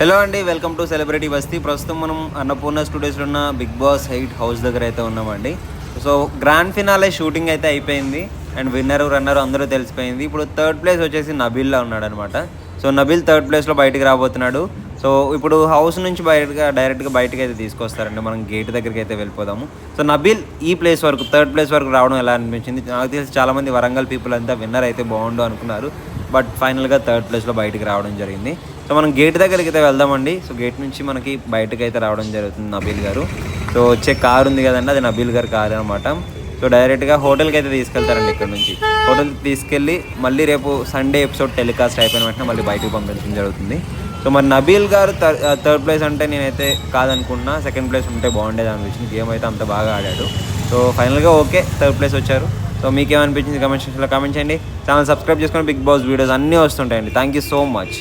Hello అండి, welcome to celebrity బస్తీ. ప్రస్తుతం మనం అన్నపూర్ణ స్టూడియోస్లో ఉన్న బిగ్ బాస్ 8 హౌస్ దగ్గర అయితే ఉన్నామండి. సో గ్రాండ్ ఫినాలే షూటింగ్ అయితే అయిపోయింది అండ్ విన్నరు రన్నరు అందరూ తెలిసిపోయింది. ఇప్పుడు థర్డ్ ప్లేస్ వచ్చేసి నబీల్లా ఉన్నాడనమాట. సో నబీల్ థర్డ్ ప్లేస్లో బయటికి రాబోతున్నాడు. సో ఇప్పుడు హౌస్ నుంచి డైరెక్ట్గా బయటకు అయితే తీసుకొస్తారండి. మనం గేట్ దగ్గరికి అయితే వెళ్ళిపోదాము. సో నబీల్ ఈ ప్లేస్ వరకు థర్డ్ ప్లేస్ వరకు రావడం ఎలా అనిపించింది? నాకు తెలిసి చాలామంది వరంగల్ పీపుల్ అంతా విన్నర్ అయితే బాగుండు అనుకున్నారు. బట్ ఫైనల్గా థర్డ్ ప్లేస్లో బయటికి రావడం జరిగింది. సో మనం గేట్ దగ్గరికి అయితే వెళ్దామండి. సో గేట్ నుంచి మనకి బయటకు అయితే రావడం జరుగుతుంది నబీల్ గారు. సో వచ్చే కారు ఉంది కదండి, అది నబీల్ గారు కారు అనమాట. సో డైరెక్ట్గా హోటల్కి అయితే తీసుకెళ్తారండి. ఇక్కడ నుంచి హోటల్కి తీసుకెళ్ళి మళ్ళీ రేపు సండే ఎపిసోడ్ టెలికాస్ట్ అయిపోయిన వెంటనే మళ్ళీ బయటకు పంపించడం జరుగుతుంది. సో మరి నబీల్ గారు థర్డ్ ప్లేస్ అంటే నేనైతే కాదనుకున్నా, సెకండ్ ప్లేస్ ఉంటే బాగుండేది అనిపించింది. గేమ్ అయితే అంత బాగా ఆడాడు. సో ఫైనల్గా ఓకే, థర్డ్ ప్లేస్ వచ్చారు. సో మీకేమనిపించింది కామెంట్ సెక్షన్లో కామెంట్ చేయండి. ఛానల్ సబ్స్క్రైబ్ చేసుకొని బిగ్ బాస్ వీడియోస్ అన్నీ వస్తుంటాయండి. Thank you so much.